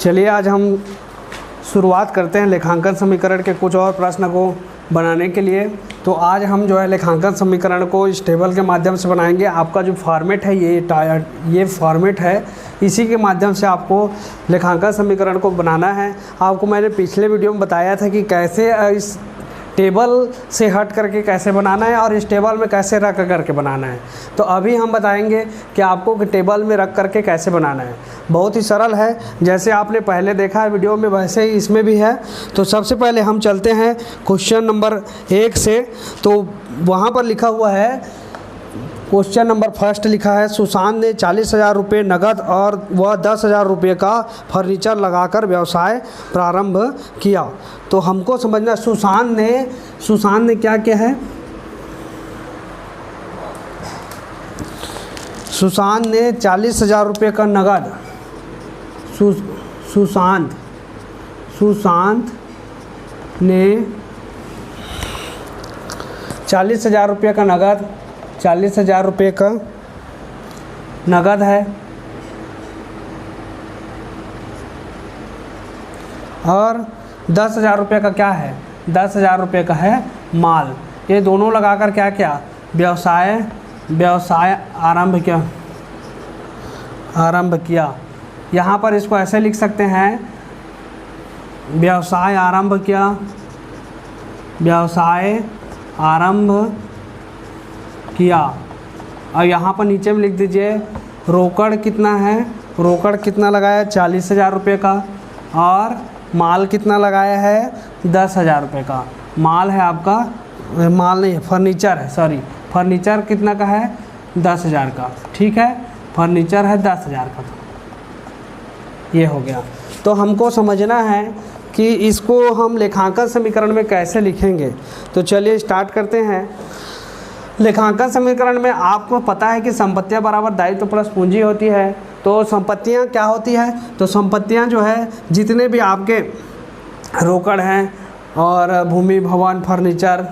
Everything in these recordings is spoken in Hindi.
चलिए आज हम शुरुआत करते हैं लेखांकन समीकरण के कुछ और प्रश्न को बनाने के लिए। तो आज हम जो है लेखांकन समीकरण को इस टेबल के माध्यम से बनाएंगे। आपका जो फॉर्मेट है ये फॉर्मेट है, इसी के माध्यम से आपको लेखांकन समीकरण को बनाना है। आपको मैंने पिछले वीडियो में बताया था कि कैसे इस टेबल से हट करके कैसे बनाना है और इस टेबल में कैसे रख करके बनाना है। तो अभी हम बताएंगे कि आपको टेबल में रख करके कैसे बनाना है। बहुत ही सरल है, जैसे आपने पहले देखा है वीडियो में वैसे ही इसमें भी है। तो सबसे पहले हम चलते हैं क्वेश्चन नंबर 1 से। तो वहाँ पर लिखा हुआ है, क्वेश्चन नंबर फर्स्ट लिखा है, सुशांत ने 40,000 रुपये नकद और वह 10,000 रुपये का फर्नीचर लगाकर व्यवसाय प्रारंभ किया। तो हमको समझना सुशांत ने क्या किया है। सुशांत ने 40,000 रुपये का नकद सुशांत ने 40,000 रुपये का नकद 40,000 रुपये का नकद है और 10,000 रुपये का क्या है, 10,000 रुपये का है माल। ये दोनों लगाकर क्या किया, व्यवसाय आरंभ किया। यहाँ पर इसको ऐसे लिख सकते हैं, व्यवसाय आरंभ किया। और यहाँ पर नीचे में लिख दीजिए रोकड़ कितना है, रोकड़ कितना लगाया 40,000 रुपये का और माल कितना लगाया है 10,000 रुपये का। माल है आपका, माल नहीं है, फर्नीचर है, सॉरी, फर्नीचर कितना का है 10,000 का। ठीक है, फर्नीचर है 10,000 का। ये हो गया। तो हमको समझना है कि इसको हम लेखांकन समीकरण में कैसे लिखेंगे। तो चलिए स्टार्ट करते हैं। लेखांकन समीकरण में आपको पता है कि संपत्तियां बराबर दायित्व प्लस पूंजी होती है। तो संपत्तियां क्या होती है, तो संपत्तियां जो है जितने भी आपके रोकड़ हैं और भूमि भवन फर्नीचर,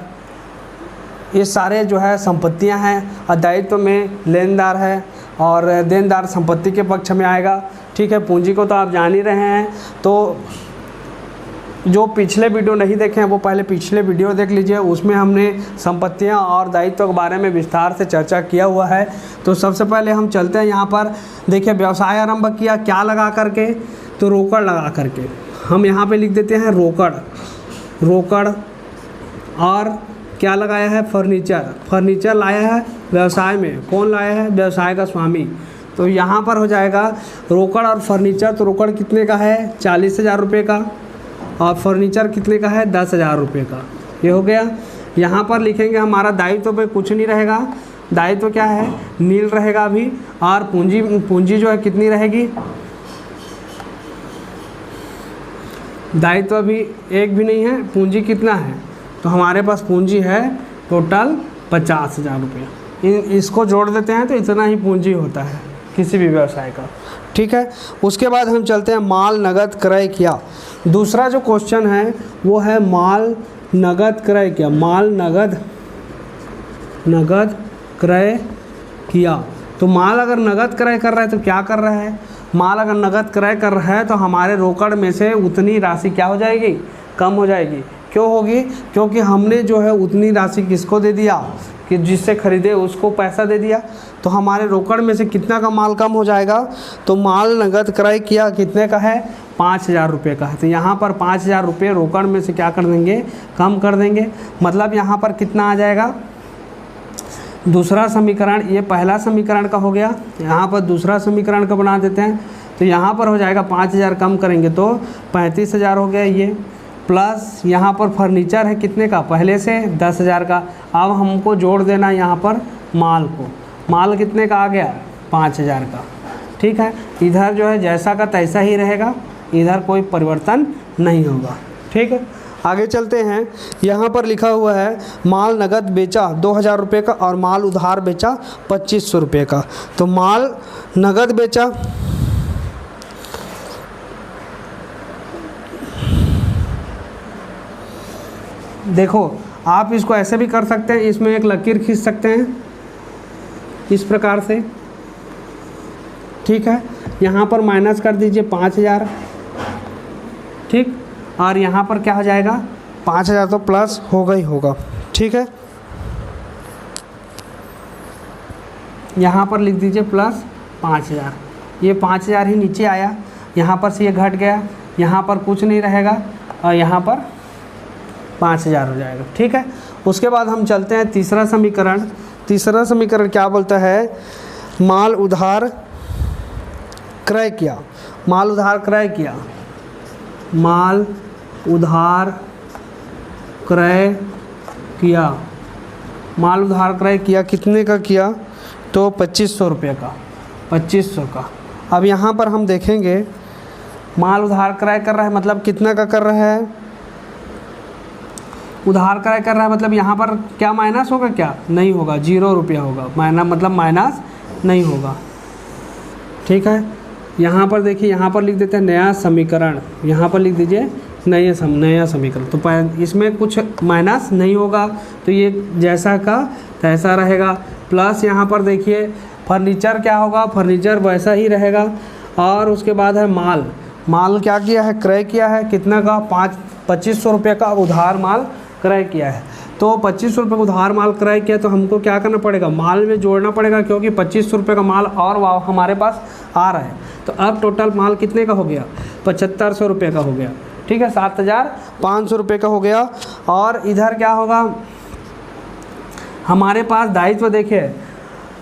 ये सारे जो है संपत्तियां हैं। और दायित्व में लेनदार है और देनदार संपत्ति के पक्ष में आएगा। ठीक है, पूंजी को तो आप जान ही रहे हैं। तो जो पिछले वीडियो नहीं देखे हैं वो पहले पिछले वीडियो देख लीजिए, उसमें हमने संपत्तियां और दायित्व के बारे में विस्तार से चर्चा किया हुआ है। तो सबसे पहले हम चलते हैं यहाँ पर, देखिए व्यवसाय आरंभ किया क्या लगा करके, तो रोकड़ लगा करके। हम यहाँ पे लिख देते हैं रोकड़ और क्या लगाया है फर्नीचर लाया है व्यवसाय में। कौन लाया है, व्यवसाय का स्वामी। तो यहाँ पर हो जाएगा रोकड़ और फर्नीचर। तो रोकड़ कितने का है 40,000 रुपये का और फर्नीचर कितने का है 10,000 रुपये का। ये हो गया। यहाँ पर लिखेंगे हमारा दायित्व पे कुछ नहीं रहेगा, दायित्व क्या है नील रहेगा अभी। और पूंजी जो है कितनी रहेगी, दायित्व अभी एक भी नहीं है, पूंजी कितना है, तो हमारे पास पूंजी है टोटल 50,000 रुपये। इसको जोड़ देते हैं तो इतना ही पूंजी होता है किसी भी व्यवसाय का। ठीक है, उसके बाद हम चलते हैं माल नगद क्रय किया। दूसरा जो क्वेश्चन है वो है माल नगद क्रय किया। माल नगद क्रय किया। तो माल अगर नगद क्रय कर रहा है तो क्या कर रहा है, माल अगर नगद क्रय कर रहा है तो हमारे रोकड़ में से उतनी राशि क्या हो जाएगी, कम हो जाएगी। क्यों होगी, क्योंकि हमने जो है उतनी राशि किसको दे दिया कि जिससे खरीदे उसको पैसा दे दिया। तो हमारे रोकड़ में से कितना का माल कम हो जाएगा। तो माल नगद क्रय किया कितने का है 5,000 रुपये का है। तो यहाँ पर 5,000 रुपये रोकड़ में से क्या कर देंगे, कम कर देंगे। मतलब यहाँ पर कितना आ जाएगा, दूसरा समीकरण, ये पहला समीकरण का हो गया। यहाँ पर दूसरा समीकरण का बना देते हैं। तो यहाँ पर हो जाएगा 5,000 कम करेंगे तो 35,000 हो गया ये, प्लस यहाँ पर फर्नीचर है कितने का, पहले से 10,000 का। अब हमको जोड़ देना यहाँ पर माल को, माल कितने का आ गया 5,000 का। ठीक है, इधर जो है जैसा का तैसा ही रहेगा, इधर कोई परिवर्तन नहीं होगा। ठीक है, आगे चलते हैं। यहाँ पर लिखा हुआ है माल नगद बेचा 2,000 रुपये का और माल उधार बेचा 2,500 रुपये का। तो माल नगद बेचा, देखो आप इसको ऐसे भी कर सकते हैं, इसमें एक लकीर खींच सकते हैं इस प्रकार से। ठीक है, यहाँ पर माइनस कर दीजिए 5,000 ठीक। और यहाँ पर क्या हो जाएगा 5,000 तो प्लस होगा ही होगा, ठीक है। यहाँ पर लिख दीजिए प्लस 5,000, ये 5,000 ही नीचे आया, यहाँ पर से ये घट गया, यहाँ पर कुछ नहीं रहेगा और यहाँ पर 5,000 हो जाएगा, ठीक है। उसके बाद हम चलते हैं तीसरा समीकरण। तीसरा समीकरण क्या बोलता है, माल उधार क्रय किया, माल उधार क्रय किया, माल उधार क्रय किया, माल उधार क्रय किया, कितने का किया तो 2,500 रुपये का, 2,500 का। अब यहाँ पर हम देखेंगे माल उधार क्रय कर रहा है मतलब कितना का कर रहा है, उधार क्रय कर रहा है मतलब यहाँ पर क्या माइनस होगा, क्या नहीं होगा, 0 रुपया होगा, मतलब माइनस नहीं होगा, ठीक है। यहाँ पर देखिए, यहाँ पर लिख देते हैं नया समीकरण, यहाँ पर लिख दीजिए नया समीकरण, तो इसमें कुछ माइनस नहीं होगा, तो ये जैसा का तैसा रहेगा। प्लस यहाँ पर देखिए फर्नीचर क्या होगा, फर्नीचर वैसा ही रहेगा। और उसके बाद है माल, माल क्या किया है, क्रय किया है, कितना का 2,500 रुपये का उधार माल क्रय किया है। तो 2,500 रुपये का उधार माल क्रय किया तो हमको क्या करना पड़ेगा, माल में जोड़ना पड़ेगा, क्योंकि 2,500 रुपये का माल और हमारे पास आ रहा है। तो अब टोटल माल कितने का हो गया, 7,500 रुपये का हो गया, ठीक है, 7,500 रुपये का हो गया। और इधर क्या होगा, हमारे पास दायित्व देखिए,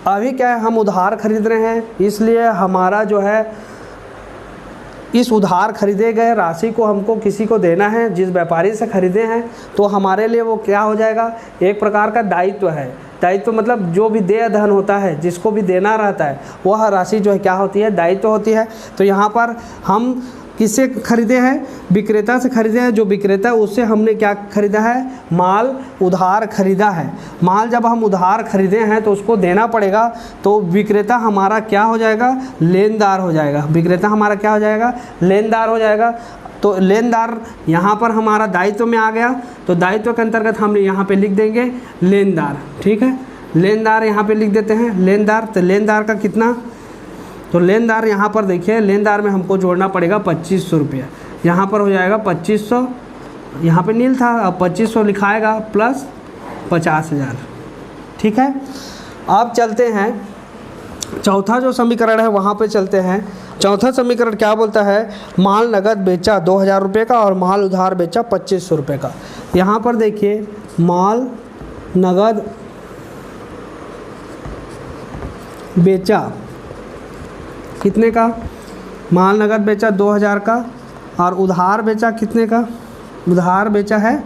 अभी क्या है हम उधार खरीद रहे हैं, इसलिए हमारा जो है इस उधार खरीदे गए राशि को हमको किसी को देना है, जिस व्यापारी से खरीदे हैं, तो हमारे लिए वो क्या हो जाएगा, एक प्रकार का दायित्व है। दायित्व मतलब जो भी देय धन होता है, जिसको भी देना रहता है, वह राशि जो है क्या होती है, दायित्व होती है। तो यहाँ पर हम किससे खरीदे हैं, विक्रेता से खरीदे हैं, जो विक्रेता है उससे हमने क्या खरीदा है, माल उधार खरीदा है। माल जब हम उधार खरीदे हैं तो उसको देना पड़ेगा, तो विक्रेता हमारा क्या हो जाएगा, लेनदार हो जाएगा, विक्रेता हमारा क्या हो जाएगा, लेनदार हो जाएगा। तो लेनदार यहाँ पर हमारा दायित्व में आ गया, तो दायित्व के अंतर्गत हम यहाँ पे लिख देंगे लेनदार, ठीक है। लेनदार यहाँ पे लिख देते हैं लेनदार, तो लेनदार का कितना, तो लेनदार यहाँ पर देखिए, लेनदार में हमको जोड़ना पड़ेगा 2,500 रुपया, यहाँ पर हो जाएगा 2,500, यहाँ पे नील था, अब 2,500 लिखाएगा प्लस 50,000, ठीक है। अब चलते हैं चौथा जो समीकरण है वहाँ पे चलते हैं। चौथा समीकरण क्या बोलता है, माल नगद बेचा 2,000 रुपये का और माल उधार बेचा 2,500 रुपये का। यहाँ पर देखिए माल नगद बेचा कितने का, माल नगद बेचा 2,000 का और उधार बेचा कितने का, उधार बेचा है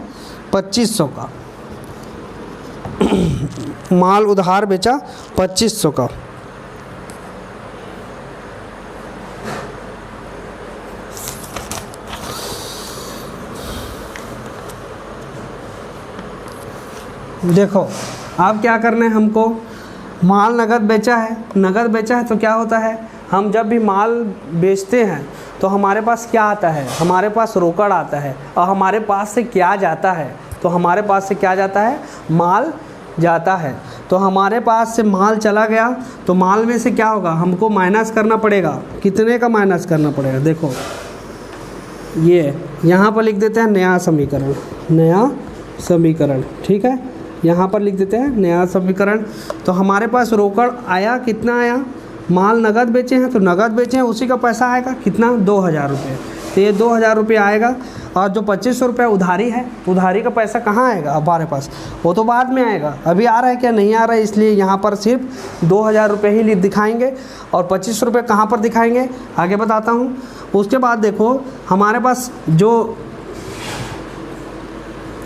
2,500 का, माल उधार बेचा 2,500 का। देखो अब क्या करना है हमको, माल नगद बेचा है, नगद बेचा है तो क्या होता है, हम जब भी माल बेचते हैं तो हमारे पास क्या आता है, हमारे पास रोकड़ आता है, और हमारे पास से क्या जाता है, तो हमारे पास से क्या जाता है, माल जाता है। तो हमारे पास से माल चला गया तो माल में से क्या होगा, हमको माइनस करना पड़ेगा, कितने का माइनस करना पड़ेगा, देखो ये यहाँ पर लिख देते हैं नया समीकरण, नया समीकरण, ठीक है, यहाँ पर लिख देते हैं नया समीकरण। तो हमारे पास रोकड़ आया, कितना आया, माल नगद बेचे हैं तो नगद बेचे हैं, उसी का पैसा आएगा कितना, 2,000 रुपये, तो ये 2,000 रुपये आएगा। और जो 2,500 रुपये उधारी है, उधारी का पैसा कहाँ आएगा हमारे पास, वो तो बाद में आएगा, अभी आ रहा है क्या, नहीं आ रहा है, इसलिए यहाँ पर सिर्फ 2,000 रुपये ही दिखाएंगे और 2,500 रुपये कहाँ पर दिखाएंगे, आगे बताता हूँ। उसके बाद देखो हमारे पास जो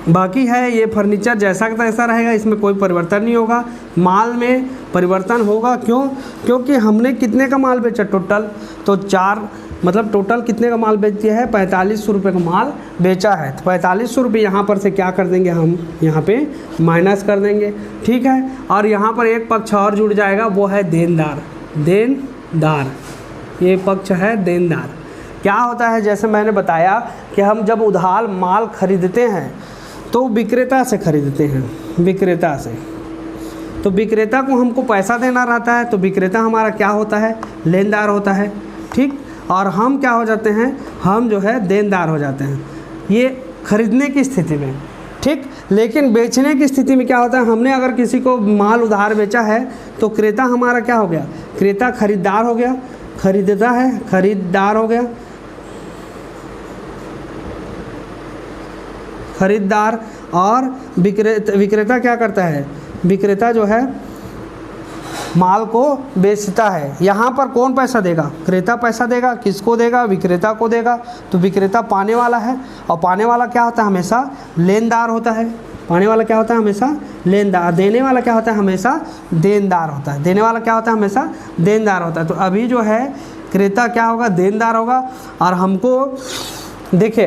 बाकी है ये फर्नीचर जैसा का तैसा रहेगा, इसमें कोई परिवर्तन नहीं होगा। माल में परिवर्तन होगा, क्यों, क्योंकि हमने कितने का माल बेचा टोटल, तो 4 मतलब टोटल कितने का माल बेच दिया है, 4,500 रुपये का माल बेचा है। तो 4,500 रुपये यहाँ पर से क्या कर देंगे, हम यहाँ पे माइनस कर देंगे, ठीक है। और यहाँ पर एक पक्ष और जुड़ जाएगा, वो है देनदार, देनदार, ये पक्ष है देनदार। क्या होता है, जैसे मैंने बताया कि हम जब उधार माल खरीदते हैं तो विक्रेता से खरीदते हैं, विक्रेता से, तो विक्रेता को हमको पैसा देना रहता है, तो विक्रेता हमारा क्या होता है, लेनदार होता है, ठीक। और हम क्या हो जाते हैं, हम जो है देनदार हो जाते हैं, ये खरीदने की स्थिति में, ठीक। लेकिन बेचने की स्थिति में क्या होता है, हमने अगर किसी को माल उधार बेचा है तो क्रेता हमारा क्या हो गया, क्रेता खरीदार हो गया, खरीदता है खरीदार हो गया, खरीदार। और विक्रेता क्या करता है, विक्रेता जो है माल को बेचता है। यहाँ पर कौन पैसा देगा, क्रेता पैसा देगा, किसको देगा, विक्रेता को देगा। तो विक्रेता पाने वाला है, और पाने वाला क्या होता है, हमेशा लेनदार होता है। पाने वाला क्या होता है, हमेशा लेनदार। देने वाला क्या होता है, हमेशा देनदार होता है। देने वाला क्या होता है, हमेशा देनदार होता है। तो अभी जो है क्रेता क्या होगा, देनदार होगा। और हमको देखिए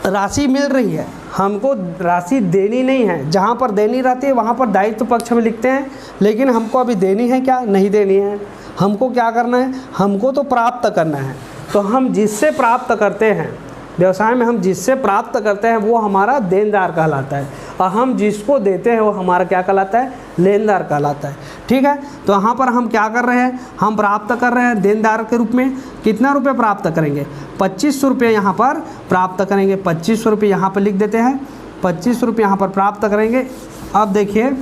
राशि मिल रही है, हमको राशि देनी नहीं है। जहाँ पर देनी रहती है वहाँ पर दायित्व पक्ष में लिखते हैं, लेकिन हमको अभी देनी है क्या, नहीं देनी है। हमको क्या करना है, हमको तो प्राप्त करना है। तो हम जिससे प्राप्त करते हैं, व्यवसाय में हम जिससे प्राप्त करते हैं वो हमारा देनदार कहलाता है, और हम जिसको देते हैं वो हमारा क्या कहलाता है, लेनदार कहलाता है, ठीक है। तो यहाँ पर हम क्या कर रहे हैं, हम प्राप्त कर रहे हैं देनदार के रूप में। कितना रुपये प्राप्त करेंगे, 2500 रुपये यहाँ पर प्राप्त करेंगे। 2500 रुपये यहाँ पर लिख देते हैं, 2500 रुपये यहाँ पर प्राप्त करेंगे। अब देखिए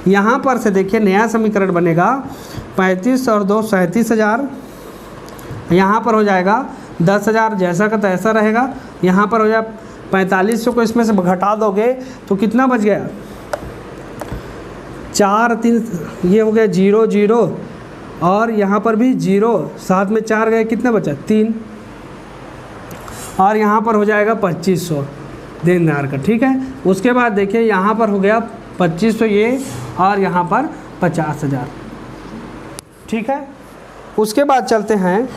यहाँ पर से देखिए नया समीकरण बनेगा 35 और 2 37,000, यहाँ पर हो जाएगा 10,000, जैसा का तैसा रहेगा। यहाँ पर हो जाए 4500 को इसमें से घटा दोगे तो कितना बच गया, 4 3, ये हो गया 0 0, और यहाँ पर भी 0, साथ में 4 गए, कितना बचा 3, और यहाँ पर हो जाएगा 2500 देनदार का, ठीक है। उसके बाद देखिए यहाँ पर हो गया 2500 ये, और यहाँ पर 50,000, ठीक है। उसके बाद चलते हैं,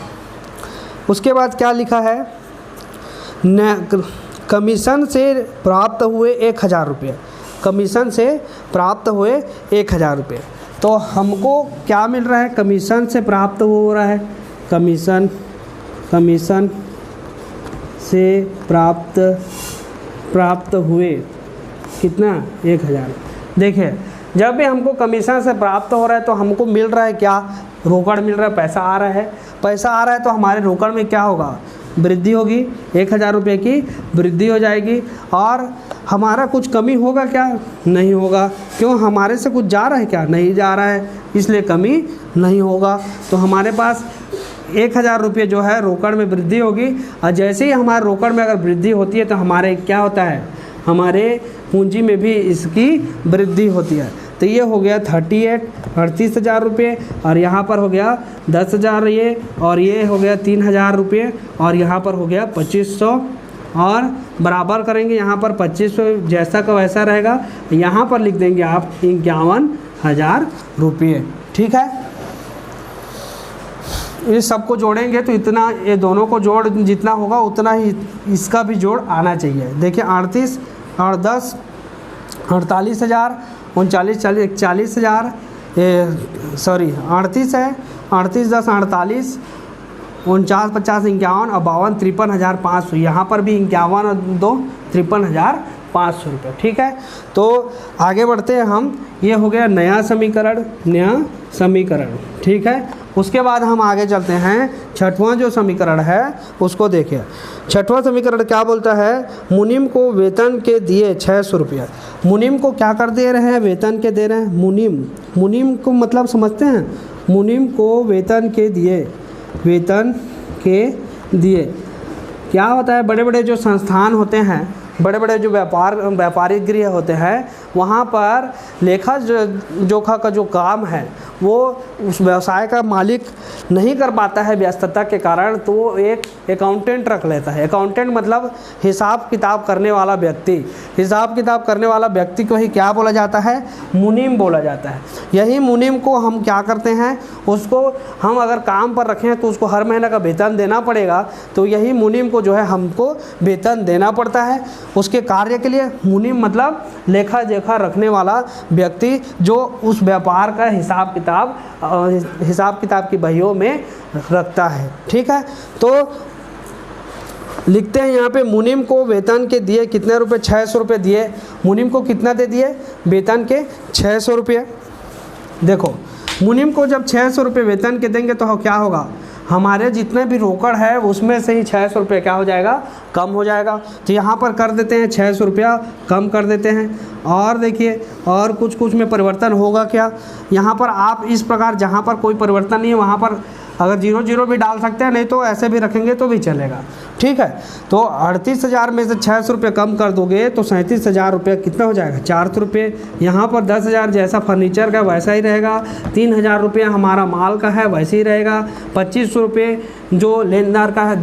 उसके बाद क्या लिखा है, कमीशन से प्राप्त हुए 1,000 रुपये, कमीशन से प्राप्त हुए 1,000 रुपये। तो हमको क्या मिल रहा है, कमीशन से प्राप्त हो रहा है, कमीशन से प्राप्त हुए कितना, 1,000। देखिए जब भी हमको कमीशन से प्राप्त हो रहा है तो हमको मिल रहा है क्या, रोकड़ मिल रहा है, पैसा आ रहा है। पैसा आ रहा है तो हमारे रोकड़ में क्या होगा, वृद्धि होगी, 1,000 रुपये की वृद्धि हो जाएगी। और हमारा कुछ कमी होगा क्या, नहीं होगा। क्यों, हमारे से कुछ जा रहा है क्या, नहीं जा रहा है, इसलिए कमी नहीं होगा। तो हमारे पास 1,000 रुपये जो है रोकड़ में वृद्धि होगी। और जैसे ही हमारे रोकड़ में अगर वृद्धि होती है तो हमारे क्या होता है, हमारे पूंजी में भी इसकी वृद्धि होती है। तो ये हो गया 38,000 रुपये, और यहाँ पर हो गया 10,000 ये, और ये हो गया 3,000 रुपये, और यहाँ पर हो गया 2500, और बराबर करेंगे यहाँ पर 2500 जैसा का वैसा रहेगा। यहाँ पर लिख देंगे आप 51,000 रुपये, ठीक है। इस सबको जोड़ेंगे तो इतना, ये दोनों को जोड़ जितना होगा उतना ही इसका भी जोड़ आना चाहिए। देखिए 38 और 10 48,000, 39 40 40,000, 38 है, 38 10 48, 49 50 51 और 52 53,500। यहाँ पर भी 51 और 2 53,500 रुपये, ठीक है। तो आगे बढ़ते हैं हम, ये हो गया नया समीकरण, ठीक है। उसके बाद हम आगे चलते हैं, छठवां जो समीकरण है उसको देखिए। छठवां समीकरण क्या बोलता है, मुनीम को वेतन के दिए 600 रुपये। मुनीम को क्या कर दे रहे हैं, वेतन के दे रहे हैं। मुनीम को मतलब समझते हैं, मुनीम को वेतन के दिए क्या होता है, बड़े बड़े जो संस्थान होते हैं, बड़े बड़े जो व्यापारिक गृह होते हैं, वहाँ पर लेखा जोखा का जो काम है वो उस व्यवसाय का मालिक नहीं कर पाता है व्यस्तता के कारण, तो वो एक अकाउंटेंट रख लेता है। अकाउंटेंट मतलब हिसाब किताब करने वाला व्यक्ति। हिसाब किताब करने वाला व्यक्ति को ही क्या बोला जाता है, मुनीम बोला जाता है। यही मुनीम को हम क्या करते हैं, उसको हम अगर काम पर रखें तो उसको हर महीने का वेतन देना पड़ेगा। तो यही मुनीम को जो है हमको वेतन देना पड़ता है उसके कार्य के लिए। मुनीम मतलब लेखा जोखा रखने वाला व्यक्ति जो उस व्यापार का हिसाब किताब की बहियों में रखता है, ठीक है। तो लिखते हैं यहाँ पे, मुनीम को वेतन के दिए कितने रुपए, 600 रुपये दिए। मुनीम को कितना दे दिए, वेतन के 600 रुपये। देखो मुनीम को जब 600 रुपये वेतन के देंगे तो क्या होगा, हमारे जितने भी रोकड़ है उसमें से ही 600 रुपये क्या हो जाएगा, कम हो जाएगा। तो यहाँ पर कर देते हैं 600 रुपया कम कर देते हैं। और देखिए और कुछ में परिवर्तन होगा क्या, यहाँ पर आप इस प्रकार जहाँ पर कोई परिवर्तन नहीं है वहाँ पर अगर 0 भी डाल सकते हैं, नहीं तो ऐसे भी रखेंगे तो भी चलेगा। ठीक है, तो 38,000 में से 600 रुपये कम कर दोगे तो 37,000 रुपये कितना हो जाएगा, 400 रुपये। यहाँ पर 10,000 जैसा फर्नीचर का वैसा ही रहेगा, 3,000 रुपये हमारा माल का है वैसे ही रहेगा, 2,500 रुपये जो देनदार का है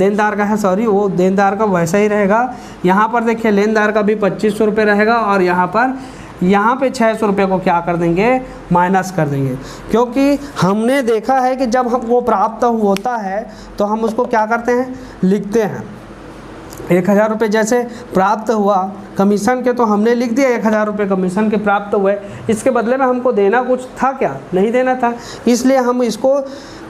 वो देनदार का वैसा ही रहेगा। यहाँ पर देखिए लेनदार का भी 2,500 रुपये रहेगा और यहाँ पे 600 रुपये को क्या कर देंगे, माइनस कर देंगे। क्योंकि हमने देखा है कि जब हम वो प्राप्त होता है तो हम उसको क्या करते हैं, लिखते हैं। 1,000 रुपये जैसे प्राप्त हुआ कमीशन के तो हमने लिख दिया 1,000 रुपये कमीशन के प्राप्त हुए, इसके बदले में हमको देना कुछ था क्या, नहीं देना था, इसलिए हम इसको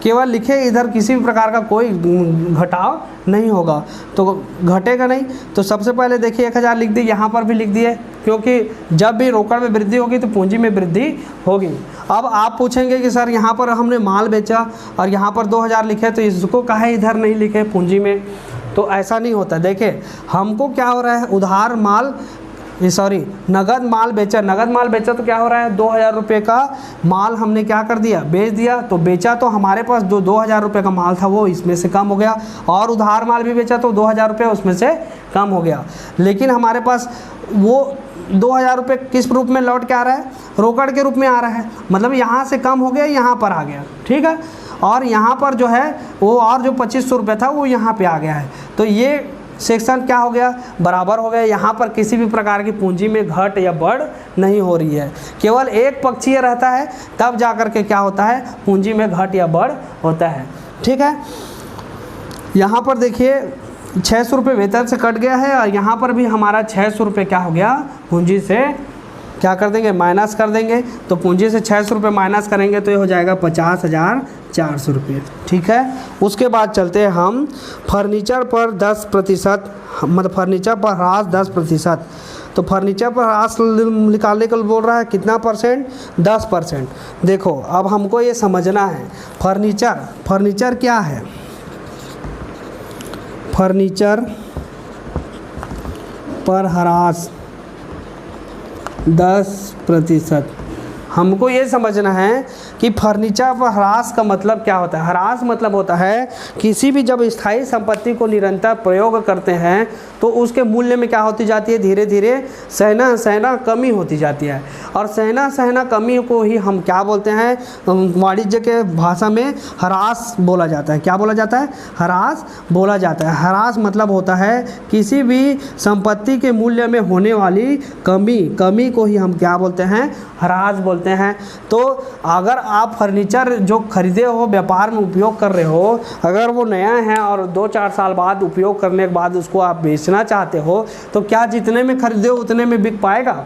केवल लिखे, इधर किसी भी प्रकार का कोई घटाव नहीं होगा, तो घटेगा नहीं। तो सबसे पहले देखिए 1,000 लिख दी, यहाँ पर भी लिख दिए, क्योंकि जब भी रोकड़ में वृद्धि होगी तो पूंजी में वृद्धि होगी। अब आप पूछेंगे कि सर यहाँ पर हमने माल बेचा और यहाँ पर 2,000 लिखे तो इसको काहे इधर नहीं लिखे पूंजी में, तो ऐसा नहीं होता। देखिए हमको क्या हो रहा है, नगद माल बेचा तो क्या हो रहा है, 2,000 रुपये का माल हमने क्या कर दिया, बेच दिया। तो बेचा तो हमारे पास जो 2,000 रुपये का माल था वो इसमें से कम हो गया, और उधार माल भी बेचा तो 2,000 रुपये उसमें से कम हो गया। लेकिन हमारे पास वो 2,000 रुपये किस रूप में लौट के आ रहा है, रोकड़ के रूप में आ रहा है, मतलब यहाँ से कम हो गया यहाँ पर आ गया। ठीक है, और यहाँ पर जो है वो और जो 2,500 रुपये था वो यहाँ पे आ गया है, तो ये सेक्शन क्या हो गया, बराबर हो गया। यहाँ पर किसी भी प्रकार की पूंजी में घट या बढ़ नहीं हो रही है, केवल एक पक्षीय रहता है, तब जा कर के क्या होता है, पूंजी में घट या बढ़ होता है। ठीक है, यहाँ पर देखिए 600 रुपये वेतन से कट गया है, और यहाँ पर भी हमारा 600 रुपये क्या हो गया, पूंजी से क्या कर देंगे, माइनस कर देंगे। तो पूंजी से 600 रुपये माइनस करेंगे तो ये हो जाएगा 50,400 रुपये। ठीक है, उसके बाद चलते हैं हम फर्नीचर पर 10%, मतलब फर्नीचर पर ह्रास 10%। तो फर्नीचर पर ह्रास निकालने को बोल रहा है कितना परसेंट, 10%। देखो अब हमको ये समझना है फर्नीचर क्या है, फर्नीचर पर ह्रास 10%। हमको ये समझना है कि फर्नीचर पर ह्रास का मतलब क्या होता है। ह्रास मतलब होता है किसी भी जब स्थायी संपत्ति को निरंतर प्रयोग करते हैं तो उसके मूल्य में क्या होती जाती है, धीरे धीरे सहना कमी होती जाती है। और सहना कमी को ही हम क्या बोलते हैं, वाणिज्य के भाषा में ह्रास बोला जाता है। क्या बोला जाता है, ह्रास बोला जाता है। ह्रास मतलब होता है किसी भी संपत्ति के मूल्य में होने वाली कमी को ही हम क्या बोलते हैं, ह्रास बोलते हैं। तो अगर आप फर्नीचर जो खरीदे हो, व्यापार में उपयोग कर रहे हो, अगर वो नया है और 2-4 साल बाद उपयोग करने के बाद उसको आप बेचना चाहते हो, तो क्या जितने में खरीदे हो उतने में बिक पाएगा,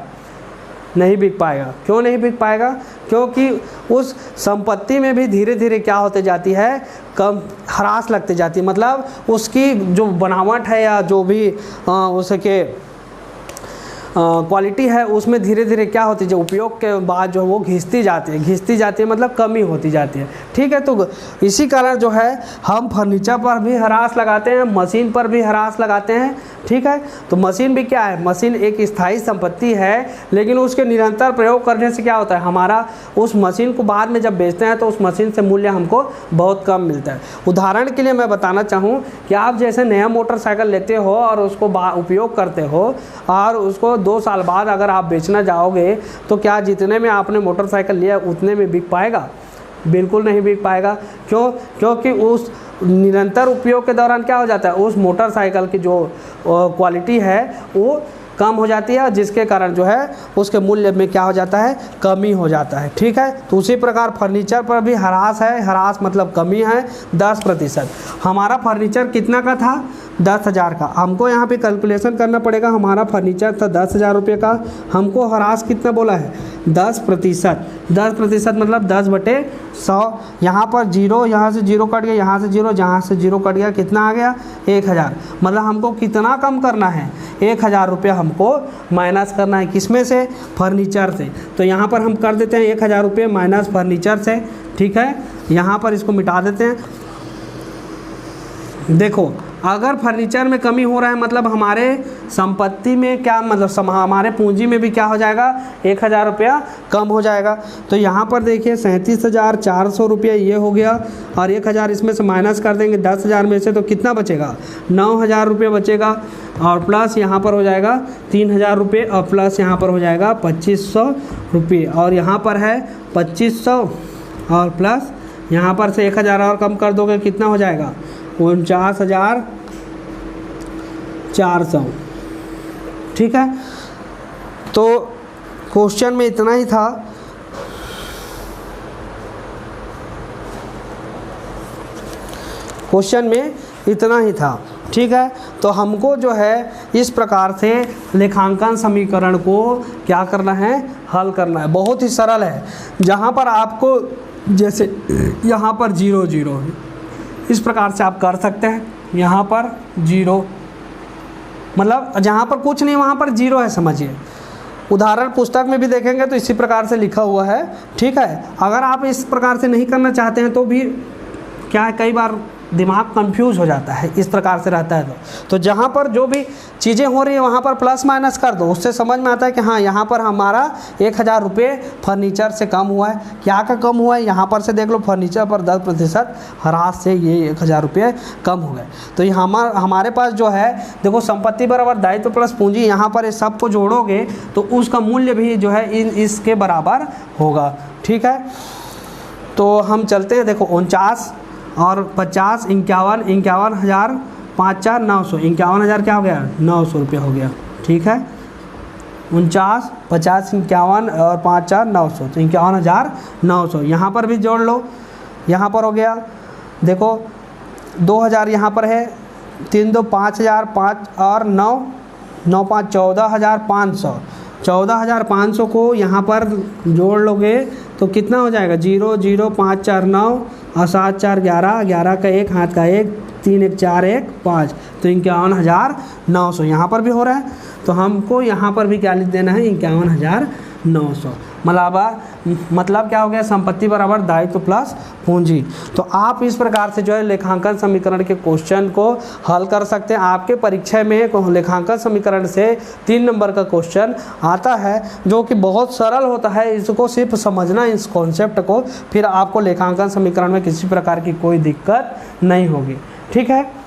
नहीं बिक पाएगा। क्यों नहीं बिक पाएगा, क्योंकि उस संपत्ति में भी धीरे धीरे क्या होते जाती है, कम ह्रास लगते जाती है। मतलब उसकी जो बनावट है या जो भी उसके क्वालिटी है उसमें धीरे धीरे क्या होती है, जो उपयोग के बाद जो वो घिसती जाती है, मतलब कमी होती जाती है। ठीक है, तो इसी कारण जो है हम फर्नीचर पर भी ह्रास लगाते हैं, मशीन पर भी ह्रास लगाते हैं। ठीक है, तो मशीन भी क्या है, मशीन एक स्थायी संपत्ति है, लेकिन उसके निरंतर प्रयोग करने से क्या होता है, हमारा उस मशीन को बाद में जब बेचते हैं तो उस मशीन से मूल्य हमको बहुत कम मिलता है। उदाहरण के लिए मैं बताना चाहूँ कि आप जैसे नया मोटरसाइकिल लेते हो और उसको उपयोग करते हो और उसको 2 साल बाद अगर आप बेचना जाओगे तो क्या जितने में आपने मोटरसाइकिल लिया उतने में बिक पाएगा, बिल्कुल नहीं बिक पाएगा। क्योंकि उस निरंतर उपयोग के दौरान क्या हो जाता है, उस मोटरसाइकिल की जो क्वालिटी है वो कम हो जाती है, जिसके कारण जो है उसके मूल्य में क्या हो जाता है, कमी हो जाता है। ठीक है, तो उसी प्रकार फर्नीचर पर भी ह्रास है, ह्रास मतलब कमी है 10%। हमारा फर्नीचर कितना का था, 10,000 का। हमको यहाँ पे कैलकुलेशन करना पड़ेगा, हमारा फर्नीचर था 10,000 रुपये का, हमको ह्रास कितना बोला है, 10%। 10% मतलब 10/100। यहाँ पर 0, यहाँ से 0 कट गया, यहाँ से 0, जहाँ से 0 कट गया, कितना आ गया, 1,000। मतलब हमको कितना कम करना है, 1,000 रुपये हमको माइनस करना है, किसमें से, फर्नीचर से। तो यहाँ पर हम कर देते हैं 1,000 रुपये माइनस फर्नीचर से। ठीक है, यहाँ पर इसको मिटा देते हैं। देखो अगर फर्नीचर में कमी हो रहा है मतलब हमारे संपत्ति में क्या मतलब हमारे पूंजी में भी क्या हो जाएगा, 1000 रुपया कम हो जाएगा। तो यहाँ पर देखिए 37,400 रुपया ये हो गया और 1000 इसमें से माइनस कर देंगे 10,000 में से, तो कितना बचेगा, 9,000 रुपये बचेगा। और प्लस यहाँ पर हो जाएगा 3,000 रुपये और प्लस यहाँ पर हो जाएगा 2,500 रुपये और यहाँ पर है 2,500 और प्लस यहाँ पर से 1000 और कम कर दोगे कितना हो जाएगा, 49,400। ठीक है, तो क्वेश्चन में इतना ही था। क्वेश्चन में इतना ही था। ठीक है, तो हमको जो है इस प्रकार से लेखांकन समीकरण को क्या करना है, हल करना है। बहुत ही सरल है। जहाँ पर आपको जैसे यहाँ पर 0 0 है, इस प्रकार से आप कर सकते हैं। यहाँ पर 0 मतलब जहाँ पर कुछ नहीं वहाँ पर 0 है, समझिए। उदाहरण पुस्तक में भी देखेंगे तो इसी प्रकार से लिखा हुआ है। ठीक है, अगर आप इस प्रकार से नहीं करना चाहते हैं तो भी क्या है, कई बार दिमाग कंफ्यूज हो जाता है, इस प्रकार से रहता है। तो जहाँ पर जो भी चीज़ें हो रही है वहाँ पर प्लस माइनस कर दो, उससे समझ में आता है कि हाँ यहाँ पर हमारा 1000 रुपये फर्नीचर से कम हुआ है। क्या का कम हुआ है, यहाँ पर से देख लो, फर्नीचर पर 10% ह्रास से ये 1000 रुपये कम हो गए। तो यहाँ हमारे पास जो है देखो, संपत्ति बराबर दायित्व प्लस पूंजी, यहाँ पर इस सब को जोड़ोगे तो उसका मूल्य भी जो है इसके बराबर होगा। ठीक है, तो हम चलते हैं। देखो 49 और 50, 51, 51,000, 5 4 900, 51,000 क्या हो गया, 900 रुपये हो गया। ठीक है, 49, 50, 51 और 5 4 900, तो 51,900। यहाँ पर भी जोड़ लो, यहाँ पर हो गया देखो 2000 यहाँ पर है, 3 2 5,000, 5 और 9 9 5 14,500। 14,500 को यहाँ पर जोड़ लोगे तो कितना हो जाएगा, 0 0 5 4 9 और 7 4 11, 11 का 1, हाथ का 1, 3 1 4 1 5, तो 51,900 यहाँ पर भी हो रहा है। तो हमको यहाँ पर भी क्या लिख देना है, 51,900। मतलब क्या हो गया, संपत्ति बराबर दायित्व प्लस पूंजी। तो आप इस प्रकार से जो है लेखांकन समीकरण के क्वेश्चन को हल कर सकते हैं। आपके परीक्षा में लेखांकन समीकरण से 3 नंबर का क्वेश्चन आता है जो कि बहुत सरल होता है। इसको सिर्फ समझना, इस कॉन्सेप्ट को, फिर आपको लेखांकन समीकरण में किसी प्रकार की कोई दिक्कत नहीं होगी। ठीक है।